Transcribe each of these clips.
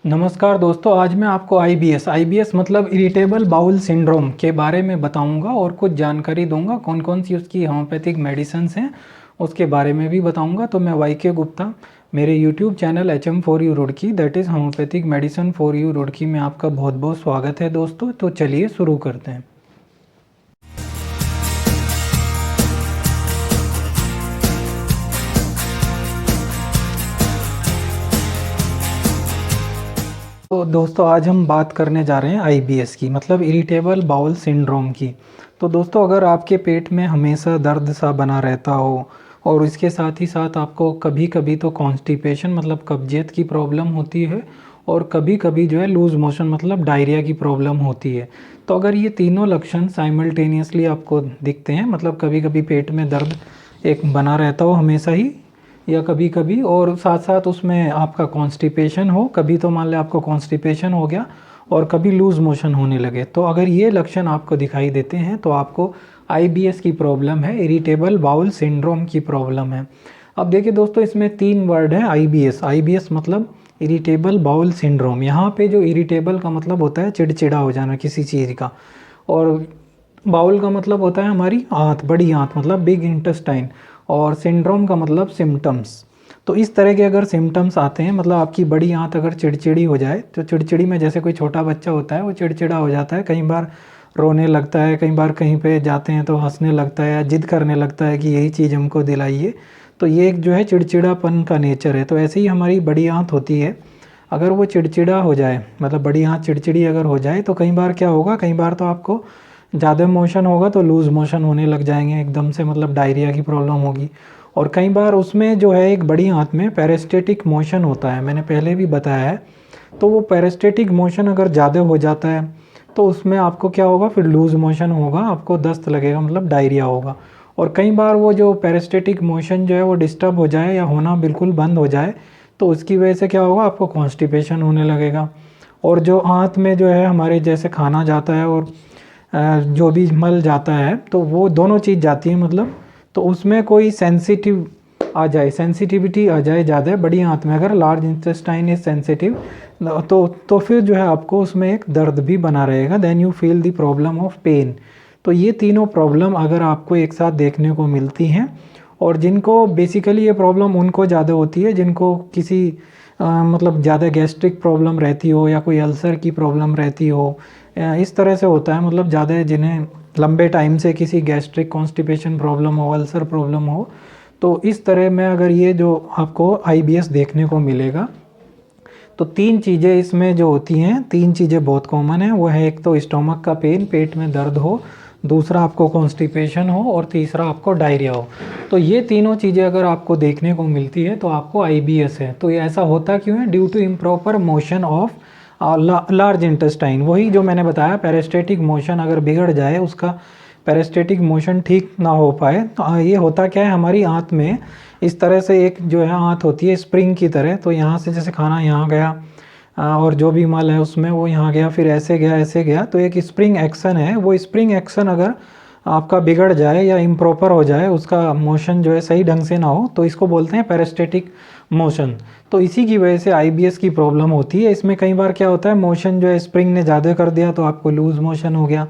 नमस्कार दोस्तों, आज मैं आपको आईबीएस मतलब इरिटेबल बाउल सिंड्रोम के बारे में बताऊंगा और कुछ जानकारी दूंगा। कौन कौन सी उसकी होम्योपैथिक मेडिसिन्स हैं उसके बारे में भी बताऊंगा। तो मैं वाई के गुप्ता, मेरे YouTube channel HM4U Roorkee, that is homeopathic medicine for you Roorkee में आपका बहुत बहुत स्वागत है दोस्तों। तो चलिए शुरू करते हैं। तो दोस्तों, आज हम बात करने जा रहे हैं आईबीएस की, मतलब इरिटेबल बाउल सिंड्रोम की। तो दोस्तों, अगर आपके पेट में हमेशा दर्द सा बना रहता हो और इसके साथ ही साथ आपको कभी कभी तो कॉन्स्टिपेशन मतलब कब्जियत की प्रॉब्लम होती है और कभी कभी जो है लूज़ मोशन मतलब डायरिया की प्रॉब्लम होती है। तो अगर ये तीनों लक्षण साइमल्टेनियसली आपको दिखते हैं, मतलब कभी कभी पेट में दर्द एक बना रहता हो हमेशा ही, या कभी कभी और साथ साथ उसमें आपका कॉन्स्टिपेशन हो, कभी तो मान लें आपको कॉन्स्टिपेशन हो गया और कभी लूज़ मोशन होने लगे, तो अगर ये लक्षण आपको दिखाई देते हैं तो आपको आईबीएस की प्रॉब्लम है, इरिटेबल बाउल सिंड्रोम की प्रॉब्लम है। अब देखिए दोस्तों, इसमें तीन वर्ड है आईबीएस मतलब इरिटेबल बाउल सिंड्रोम। यहाँ पे जो इरिटेबल का मतलब होता है चिड़चिड़ा हो जाना किसी चीज़ का, और बाउल का मतलब होता है हमारी आंत, बड़ी आंत मतलब बिग इंटेस्टाइन, और सिंड्रोम का मतलब सिम्टम्स। तो इस तरह के अगर सिम्टम्स आते हैं, मतलब आपकी बड़ी आंत अगर चिड़चिड़ी हो जाए, तो चिड़चिड़ी में जैसे कोई छोटा बच्चा होता है वो चिड़चिड़ा हो जाता है, कई बार रोने लगता है, कई बार कहीं पे जाते हैं तो हंसने लगता है या जिद करने लगता है कि यही चीज़ हमको दिलाइए। तो ये एक जो है चिड़चिड़ापन का नेचर है। तो ऐसे ही हमारी बड़ी आंत होती है, अगर वो चिड़चिड़ा हो जाए, मतलब बड़ी आंत चिड़चिड़ी अगर हो जाए, तो कई बार क्या होगा, कई बार तो आपको ज़्यादा मोशन होगा तो लूज़ मोशन होने लग जाएंगे एकदम से, मतलब डायरिया की प्रॉब्लम होगी। और कई बार उसमें जो है एक बड़ी आंत में पेरिस्टेटिक मोशन होता है, मैंने पहले भी बताया है। तो वो पेरिस्टेटिक मोशन अगर ज़्यादा हो जाता है तो उसमें आपको क्या होगा, फिर लूज़ मोशन होगा, आपको दस्त लगेगा, मतलब डायरिया होगा। और कई बार वो जो पेरिस्टेटिक मोशन जो है वो डिस्टर्ब हो जाए या होना बिल्कुल बंद हो जाए, तो उसकी वजह से क्या होगा, आपको कॉन्स्टिपेशन होने लगेगा। और जो आंत में जो है हमारे जैसे खाना जाता है और जो भी मल जाता है, तो वो दोनों चीज़ जाती है, मतलब तो उसमें कोई सेंसिटिविटी आ जाए ज़्यादा बड़ी आंत में, अगर लार्ज इंटेस्टाइन इज सेंसिटिव, तो फिर जो है आपको उसमें एक दर्द भी बना रहेगा, then you feel the problem of pain. तो ये तीनों प्रॉब्लम अगर आपको एक साथ देखने को मिलती हैं, और जिनको बेसिकली ये प्रॉब्लम उनको ज़्यादा होती है जिनको किसी मतलब ज़्यादा गैस्ट्रिक प्रॉब्लम रहती हो या कोई अल्सर की प्रॉब्लम रहती हो, इस तरह से होता है, मतलब ज़्यादा जिन्हें लंबे टाइम से किसी गैस्ट्रिक कॉन्स्टिपेशन प्रॉब्लम हो, अल्सर प्रॉब्लम हो, तो इस तरह में अगर ये जो आपको आईबीएस देखने को मिलेगा, तो तीन चीज़ें इसमें जो होती हैं, तीन चीज़ें बहुत कॉमन है। वो है, एक तो स्टोमक का पेन, पेट में दर्द हो, दूसरा आपको कॉन्स्टिपेशन हो, और तीसरा आपको डायरिया हो। तो ये तीनों चीज़ें अगर आपको देखने को मिलती है तो आपको आईबीएस है। तो ये ऐसा होता क्यों है, due to improper motion of large intestine. वही जो मैंने बताया, पेरिस्टेटिक मोशन अगर बिगड़ जाए, उसका पेरिस्टेटिक मोशन ठीक ना हो पाए, तो ये होता क्या है, हमारी आंत में इस तरह से एक जो है आंत होती है स्प्रिंग की तरह। तो यहाँ से जैसे खाना यहाँ गया और जो भी मल है उसमें वो यहाँ गया, फिर ऐसे गया ऐसे गया, तो एक स्प्रिंग एक्शन है। वो स्प्रिंग एक्शन अगर आपका बिगड़ जाए या इम्प्रॉपर हो जाए, उसका मोशन जो है सही ढंग से ना हो, तो इसको बोलते हैं पेरिस्टेटिक मोशन। तो इसी की वजह से आईबीएस की प्रॉब्लम होती है। इसमें कई बार क्या होता है, मोशन जो है स्प्रिंग ने ज़्यादा कर दिया तो आपको लूज़ मोशन हो गया,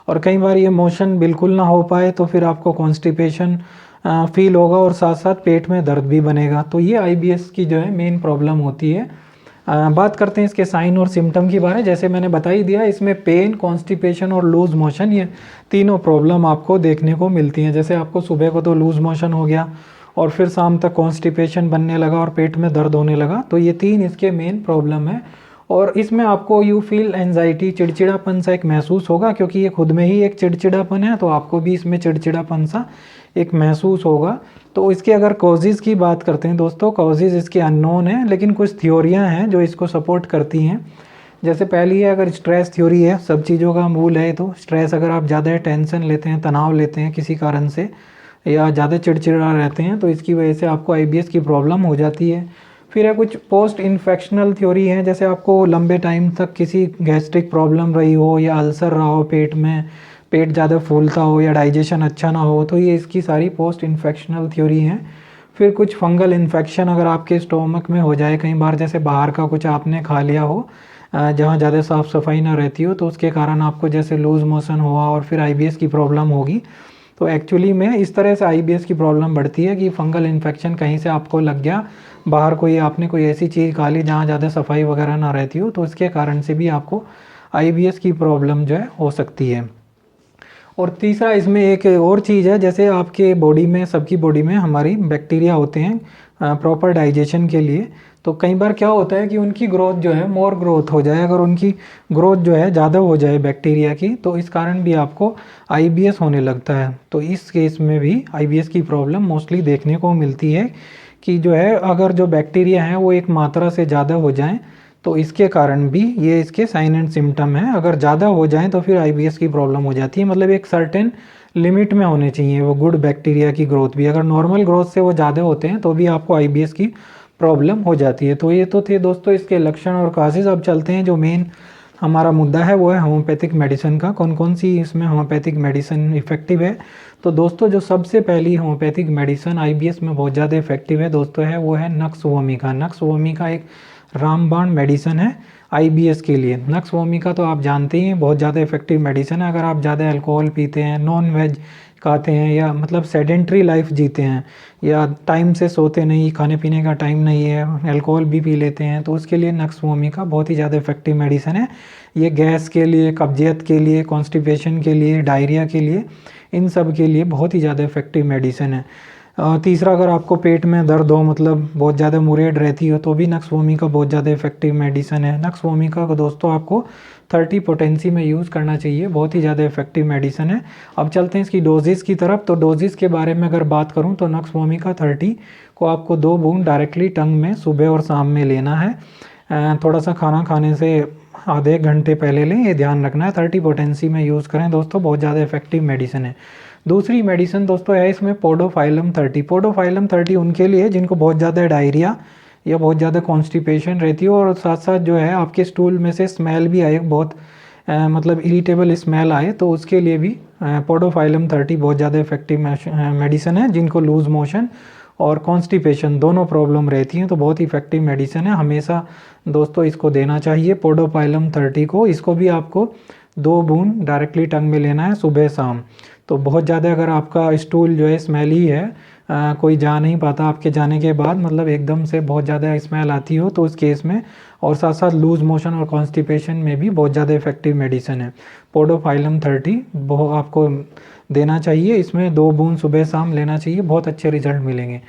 और कई बार ये मोशन बिल्कुल ना हो पाए तो फिर आपको कॉन्स्टिपेशन फील होगा और साथ साथ पेट में दर्द भी बनेगा। तो ये आईबीएस की जो है मेन प्रॉब्लम होती है। बात करते हैं इसके साइन और सिम्टम के बारे में। जैसे मैंने बता ही दिया, इसमें पेन, कॉन्स्टिपेशन और लूज़ मोशन, ये तीनों प्रॉब्लम आपको देखने को मिलती हैं। जैसे आपको सुबह को तो लूज़ मोशन हो गया और फिर शाम तक कॉन्स्टिपेशन बनने लगा और पेट में दर्द होने लगा, तो ये तीन इसके मेन प्रॉब्लम है। और इसमें आपको यू फील एंजाइटी, चिड़चिड़ापन सा एक महसूस होगा, क्योंकि ये खुद में ही एक चिड़चिड़ापन है, तो आपको भी इसमें चिड़चिड़ापन सा एक महसूस होगा। तो इसके अगर कॉजेज़ की बात करते हैं दोस्तों, कॉजेज़ इसके अननोन हैं, लेकिन कुछ थ्योरियाँ हैं जो इसको सपोर्ट करती हैं। जैसे पहली है, अगर स्ट्रेस थ्योरी है, सब चीज़ों का मूल है, तो स्ट्रेस अगर आप ज़्यादा टेंशन लेते हैं, तनाव लेते हैं किसी कारण से, या ज़्यादा चिड़चिड़ा रहते हैं, तो इसकी वजह से आपको आईबीएस की प्रॉब्लम हो जाती है। फिर है कुछ पोस्ट इन्फेक्शनल थ्योरी है, जैसे आपको लंबे टाइम तक किसी गैस्ट्रिक प्रॉब्लम रही हो या अल्सर रहा हो पेट में, पेट ज़्यादा फूलता हो या डाइजेशन अच्छा ना हो, तो ये इसकी सारी पोस्ट इन्फेक्शनल थ्योरी हैं। फिर कुछ फंगल इन्फेक्शन अगर आपके स्टोमक में हो जाए कई बार, जैसे बाहर का कुछ आपने खा लिया हो जहाँ ज़्यादा साफ़ सफाई ना रहती हो, तो उसके कारण आपको जैसे लूज़ मोशन हुआ और फिर आईबीएस की प्रॉब्लम होगी। तो एक्चुअली में इस तरह से आईबीएस की प्रॉब्लम बढ़ती है कि फंगल इन्फेक्शन कहीं से आपको लग गया, बाहर कोई आपने कोई ऐसी चीज़ खा ली जहाँ ज़्यादा सफाई वगैरह ना रहती हो, तो इसके कारण से भी आपको आईबीएस की प्रॉब्लम जो है हो सकती है। और तीसरा इसमें एक और चीज़ है, जैसे आपके बॉडी में, सबकी बॉडी में हमारी बैक्टीरिया होते हैं प्रॉपर डाइजेशन के लिए। तो कई बार क्या होता है कि उनकी ग्रोथ जो है, मोर ग्रोथ हो जाए, अगर उनकी ग्रोथ जो है ज़्यादा हो जाए बैक्टीरिया की, तो इस कारण भी आपको आईबीएस होने लगता है। तो इस केस में भी आईबीएस की प्रॉब्लम मोस्टली देखने को मिलती है कि जो है अगर जो बैक्टीरिया हैं वो एक मात्रा से ज़्यादा हो जाएं, तो इसके कारण भी ये इसके साइन एंड सिम्टम है। अगर ज़्यादा हो जाएं तो फिर आईबीएस की प्रॉब्लम हो जाती है। मतलब एक सर्टेन लिमिट में होने चाहिए वो गुड बैक्टीरिया की ग्रोथ भी, अगर नॉर्मल ग्रोथ से वो ज़्यादा होते हैं तो भी आपको आईबीएस की प्रॉब्लम हो जाती है। तो ये तो थे दोस्तों इसके लक्षण और काजेज। अब चलते हैं जो मेन हमारा मुद्दा है वो है होम्योपैथिक मेडिसिन का, कौन कौन सी इसमें होम्योपैथिक मेडिसिन इफेक्टिव है। तो दोस्तों जो सबसे पहली होम्योपैथिक मेडिसिन आईबीएस में बहुत ज़्यादा इफेक्टिव है दोस्तों है वो है नक्स वोमिका। नक्स वोमिका एक रामबाण मेडिसिन है आईबीएस के लिए। नक्स वोमिका तो आप जानते ही हैं बहुत ज़्यादा इफेक्टिव मेडिसिन है। अगर आप ज़्यादा अल्कोहल पीते हैं, नॉन वेज खाते हैं, या मतलब सेडेंट्री लाइफ जीते हैं, या टाइम से सोते नहीं, खाने पीने का टाइम नहीं है, अल्कोहल भी पी लेते हैं, तो उसके लिए नक्स वोमिका बहुत ही ज़्यादा इफेक्टिव मेडिसिन है। ये गैस के लिए, कब्जियत के लिए, कॉन्स्टिपेशन के लिए, डायरिया के लिए, इन सब के लिए बहुत ही ज़्यादा इफेक्टिव मेडिसिन है। तीसरा, अगर आपको पेट में दर्द हो, मतलब बहुत ज़्यादा मुरेड रहती हो, तो भी नक्स वोमिका बहुत ज़्यादा इफेक्टिव मेडिसिन है। नक्स वोमिका को दोस्तों आपको 30 पोटेंसी में यूज़ करना चाहिए, बहुत ही ज़्यादा इफेक्टिव मेडिसिन है। अब चलते हैं इसकी डोजेज़ की तरफ। तो डोजेज़ के बारे में अगर बात करूँ तो नक्स वोमिका 30 को आपको 2 बूंद डायरेक्टली टंग में सुबह और शाम में लेना है। थोड़ा सा खाना खाने से आधे घंटे पहले लें, ये ध्यान रखना है। 30 पोटेंसी में यूज़ करें दोस्तों, बहुत ज़्यादा इफेक्टिव मेडिसिन है। दूसरी मेडिसिन दोस्तों है इसमें पोडोफाइलम 30। पोडोफाइलम 30 उनके लिए जिनको बहुत ज़्यादा डायरिया या बहुत ज़्यादा कॉन्स्टिपेशन रहती है, और साथ साथ जो है आपके स्टूल में से स्मेल भी आए, बहुत मतलब इरिटेबल स्मेल आए, तो उसके लिए भी पोडोफाइलम 30 बहुत ज़्यादा इफेक्टिव मेडिसिन है। जिनको लूज़ मोशन और कॉन्स्टिपेशन दोनों प्रॉब्लम रहती हैं, तो बहुत इफेक्टिव मेडिसिन है, हमेशा दोस्तों इसको देना चाहिए पोडोफाइलम 30 को। इसको भी आपको 2 बूंद डायरेक्टली टंग में लेना है सुबह शाम। तो बहुत ज़्यादा अगर आपका स्टूल जो है स्मेली है, कोई जा नहीं पाता आपके जाने के बाद, मतलब एकदम से बहुत ज़्यादा स्मेल आती हो, तो उस केस में, और साथ साथ लूज़ मोशन और कॉन्स्टिपेशन में भी बहुत ज़्यादा इफेक्टिव मेडिसिन है पोडोफाइलम 30। बहुत आपको देना चाहिए, इसमें 2 बूंद सुबह शाम लेना चाहिए, बहुत अच्छे रिजल्ट मिलेंगे।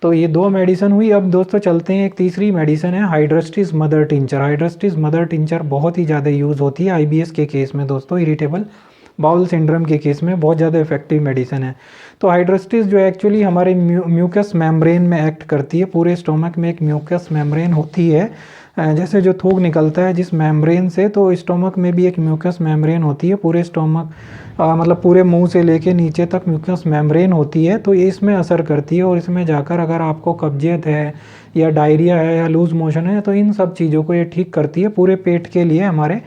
तो ये 2 मेडिसिन हुई। अब दोस्तों चलते हैं, एक तीसरी मेडिसिन है हाइड्रोस्टिस मदर टिंचर। हाइड्रोस्टिस मदर टिंचर बहुत ही ज़्यादा यूज़ होती है आईबीएस के केस में दोस्तों, इरिटेबल बाउल सिंड्रोम के केस में बहुत ज़्यादा इफेक्टिव मेडिसिन है। तो हाइड्रोस्टिस जो है एक्चुअली हमारे म्यूकस मेम्ब्रेन में एक्ट करती है। पूरे स्टोमक में एक म्यूकस मेम्ब्रेन होती है, जैसे जो थूक निकलता है जिस मेम्ब्रेन से, तो स्टोमक में भी एक म्यूकस मेम्ब्रेन होती है। पूरे स्टोमक मतलब पूरे मुंह से लेके नीचे तक म्यूकस मेम्ब्रेन होती है, तो ये इसमें असर करती है, और इसमें जाकर अगर आपको कब्जियत है या डायरिया है या लूज़ मोशन है, तो इन सब चीज़ों को ये ठीक करती है। पूरे पेट के लिए हमारे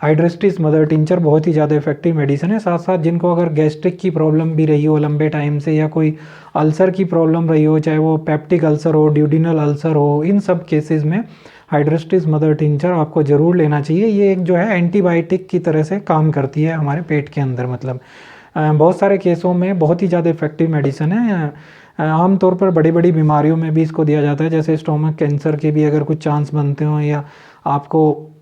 हाइड्रोस्टिस मदर टिंचर बहुत ही ज़्यादा इफेक्टिव मेडिसिन है। साथ साथ जिनको अगर गैस्ट्रिक की प्रॉब्लम भी रही हो लंबे टाइम से, या कोई अल्सर की प्रॉब्लम रही हो, चाहे वो पेप्टिक अल्सर हो, ड्यूडिनल अल्सर हो, इन सब केसेस में हाइड्रोस्टिस मदर टिंचर आपको ज़रूर लेना चाहिए। ये एक जो है एंटीबायोटिक की तरह से काम करती है हमारे पेट के अंदर, मतलब बहुत सारे केसों में बहुत ही ज़्यादा इफेक्टिव मेडिसिन है। आमतौर पर बड़ी बड़ी बीमारियों में भी इसको दिया जाता है, जैसे स्टोमक कैंसर के भी अगर कुछ चांस बनते हो, या आपको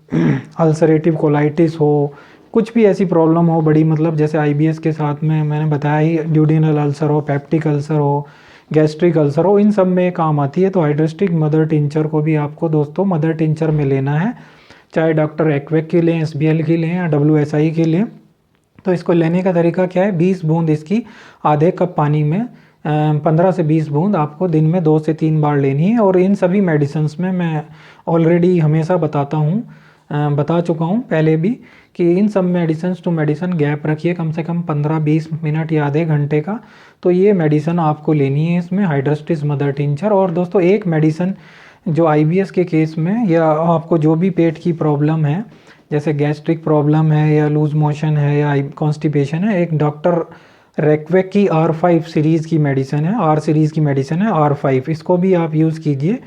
अल्सरेटिव कोलाइटिस हो, कुछ भी ऐसी प्रॉब्लम हो बड़ी, मतलब जैसे आईबीएस के साथ में मैंने बताया ही, ड्यूडिनल अल्सर हो, पेप्टिक अल्सर हो, गैस्ट्रिक अल्सर हो, इन सब में काम आती है। तो हाइड्रोस्टिक मदर टिंचर को भी आपको दोस्तों मदर टिंचर में लेना है, चाहे डॉक्टर एक्वेक की लें, एसबीएल की लें, या डब्ल्यूएसआई की लें। तो इसको लेने का तरीका क्या है, 20 बूंद इसकी आधे कप पानी में 15 से 20 बूंद आपको दिन में 2 से 3 बार लेनी है। और इन सभी मेडिसिन्स में मैं ऑलरेडी हमेशा बता चुका हूँ पहले भी, कि इन सब मेडिसिन्स टू मेडिसिन गैप रखिए कम से कम 15-20 मिनट या आधे घंटे का। तो ये मेडिसिन आपको लेनी है इसमें, हाइड्रोस्टिस मदर टिंचर। और दोस्तों एक मेडिसिन जो आईबीएस के केस में, या आपको जो भी पेट की प्रॉब्लम है, जैसे गैस्ट्रिक प्रॉब्लम है, या लूज मोशन है, या कॉन्स्टिपेशन है, एक डॉक्टर रेक्वेक की R5 सीरीज़ की मेडिसिन है, R सीरीज़ की मेडिसिन है R5, इसको भी आप यूज़ कीजिए।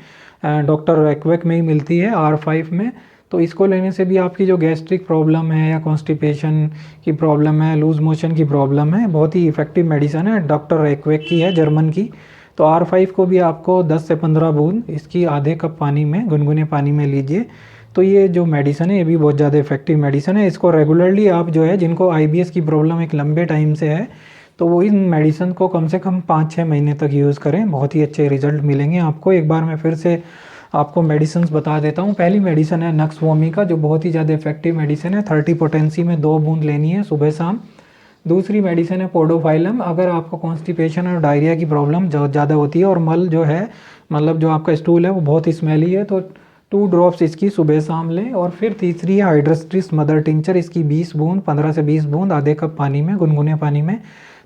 डॉक्टर रेक्वेक में ही मिलती है R5 में। तो इसको लेने से भी आपकी जो गैस्ट्रिक प्रॉब्लम है या कॉन्स्टिपेशन की प्रॉब्लम है, लूज़ मोशन की प्रॉब्लम है, बहुत ही इफ़ेक्टिव मेडिसिन है, डॉक्टर रेक्वेक की है, जर्मन की। तो R5 को भी आपको 10 से 15 बूंद इसकी आधे कप पानी में, गुनगुने पानी में लीजिए। तो ये जो मेडिसिन है ये भी बहुत ज़्यादा इफेक्टिव मेडिसिन है। इसको रेगुलरली आप जो है, जिनको IBS की प्रॉब्लम एक लंबे टाइम से है, तो वो इन मेडिसिन को कम से कम 5-6 महीने तक यूज़ करें, बहुत ही अच्छे रिजल्ट मिलेंगे आपको। एक बार मैं फिर से आपको मेडिसिन बता देता हूँ। पहली मेडिसिन है नक्स वोमी जो बहुत ही ज़्यादा इफेक्टिव मेडिसिन है, 30 पोटेंसी में 2 बूंद लेनी है सुबह शाम। दूसरी मेडिसिन है पोडोफाइलम। अगर आपको कॉन्स्टिपेशन और डायरिया की प्रॉब्लम ज़्यादा होती है और मल जो है, मतलब जो आपका स्टूल है वो बहुत स्मेली है, तो 2 ड्रॉप्स इसकी सुबह शाम लें। और फिर तीसरी है हाइड्रोस्ट्रिस मदर टिंचर, इसकी 20 बूंद, 15 से 20 बूंद आधे कप पानी में, गुनगुने पानी में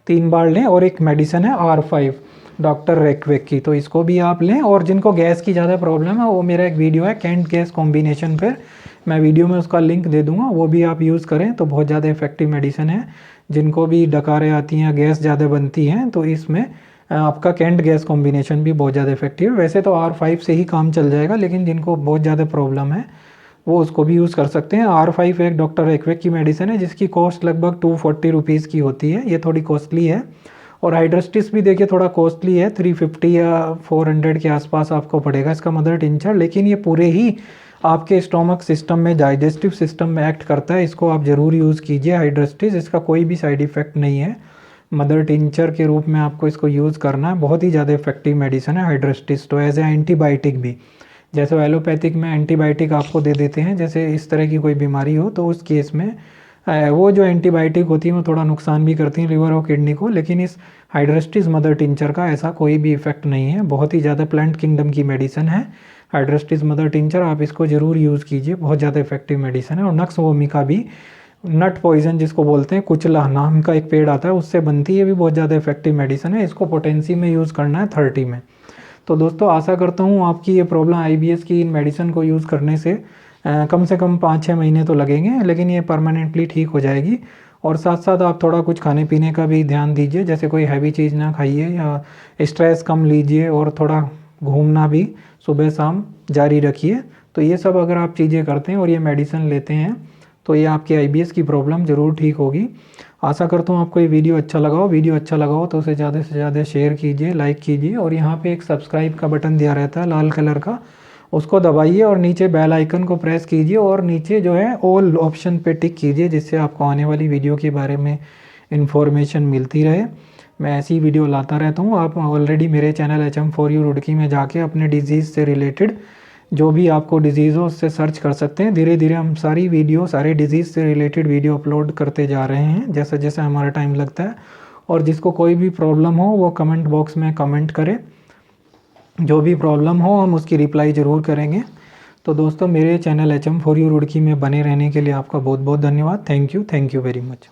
3 बार लें। और एक मेडिसिन है R5 डॉक्टर रेक्वेक की, तो इसको भी आप लें। और जिनको गैस की ज़्यादा प्रॉब्लम है, वो मेरा एक वीडियो है कैंट गैस कॉम्बिनेशन पर, मैं वीडियो में उसका लिंक दे दूंगा, वो भी आप यूज़ करें तो बहुत ज़्यादा इफेक्टिव मेडिसिन है। जिनको भी डकारें आती हैं, गैस ज़्यादा बनती हैं, तो इसमें आपका कैंट गैस कॉम्बिनेशन भी बहुत ज़्यादा इफेक्टिव है। वैसे तो R5 से ही काम चल जाएगा, लेकिन जिनको बहुत ज़्यादा प्रॉब्लम है वो उसको भी यूज़ कर सकते हैं। R5 एक डॉक्टर रेक्वेक की मेडिसिन है, जिसकी कॉस्ट लगभग 240 रुपीज़ की होती है, ये थोड़ी कॉस्टली है। और हाइड्रोस्टिस भी देखिए थोड़ा कॉस्टली है, 350 या 400 के आसपास आपको पड़ेगा इसका मदर टिंचर, लेकिन ये पूरे ही आपके स्टोमक सिस्टम में, डाइजेस्टिव सिस्टम में एक्ट करता है। इसको आप ज़रूर यूज़ कीजिए हाइड्रोस्टिस, इसका कोई भी साइड इफ़ेक्ट नहीं है। मदर टिंचर के रूप में आपको इसको यूज़ करना है, बहुत ही ज़्यादा इफेक्टिव मेडिसिन है हाइड्रोस्टिस। तो एज ए एंटीबायोटिक भी, जैसे एलोपैथिक में एंटीबायोटिक आपको दे देते हैं, जैसे इस तरह की कोई बीमारी हो, तो उस केस में वो जो एंटीबायोटिक होती है वो थोड़ा नुकसान भी करती हैं लिवर और किडनी को, लेकिन इस हाइड्रोस्टिस मदर टिंचर का ऐसा कोई भी इफेक्ट नहीं है। बहुत ही ज़्यादा प्लांट किंगडम की मेडिसिन है हाइड्रोस्टिस मदर टिंचर, आप इसको ज़रूर यूज़ कीजिए, बहुत ज़्यादा इफेक्टिव मेडिसिन है। और नक्स वोमिका भी, नट पॉइजन जिसको बोलते हैं, कुचला नाम का एक पेड़ आता है उससे बनती है, भी बहुत ज़्यादा इफेक्टिव मेडिसिन है। इसको पोटेंसी में यूज़ करना है 30 में। तो दोस्तों आशा करता हूँ आपकी ये प्रॉब्लम IBS की इन मेडिसिन को यूज़ करने से कम 5-6 महीने तो लगेंगे, लेकिन ये परमानेंटली ठीक हो जाएगी। और साथ साथ आप थोड़ा कुछ खाने पीने का भी ध्यान दीजिए, जैसे कोई हैवी चीज़ ना खाइए, या स्ट्रेस कम लीजिए, और थोड़ा घूमना भी सुबह शाम जारी रखिए। तो ये सब अगर आप चीज़ें करते हैं और ये मेडिसिन लेते हैं, तो ये आपकी IBS की प्रॉब्लम ज़रूर ठीक होगी। आशा करता हूँ आपको ये वीडियो अच्छा लगा हो। वीडियो अच्छा लगा हो तो उसे ज़्यादा से ज़्यादा शेयर कीजिए, लाइक कीजिए, और यहाँ पे एक सब्सक्राइब का बटन दिया रहता है लाल कलर का, उसको दबाइए और नीचे बेल आइकन को प्रेस कीजिए, और नीचे जो है ऑल ऑप्शन पे टिक कीजिए, जिससे आपको आने वाली वीडियो के बारे में इन्फॉर्मेशन मिलती रहे। मैं ऐसी वीडियो लाता रहता हूँ। आप ऑलरेडी मेरे चैनल HM4U रुड़की में जाके अपने डिजीज़ से रिलेटेड जो भी आपको डिजीज़ हो उससे सर्च कर सकते हैं। धीरे धीरे हम सारी वीडियो, सारे डिजीज़ से रिलेटेड वीडियो अपलोड करते जा रहे हैं, जैसे जैसे हमारा टाइम लगता है। और जिसको कोई भी प्रॉब्लम हो वो कमेंट बॉक्स में कमेंट करे, जो भी प्रॉब्लम हो हम उसकी रिप्लाई ज़रूर करेंगे। तो दोस्तों मेरे चैनल HM4U रुड़की में बने रहने के लिए आपका बहुत बहुत धन्यवाद। Thank you very much.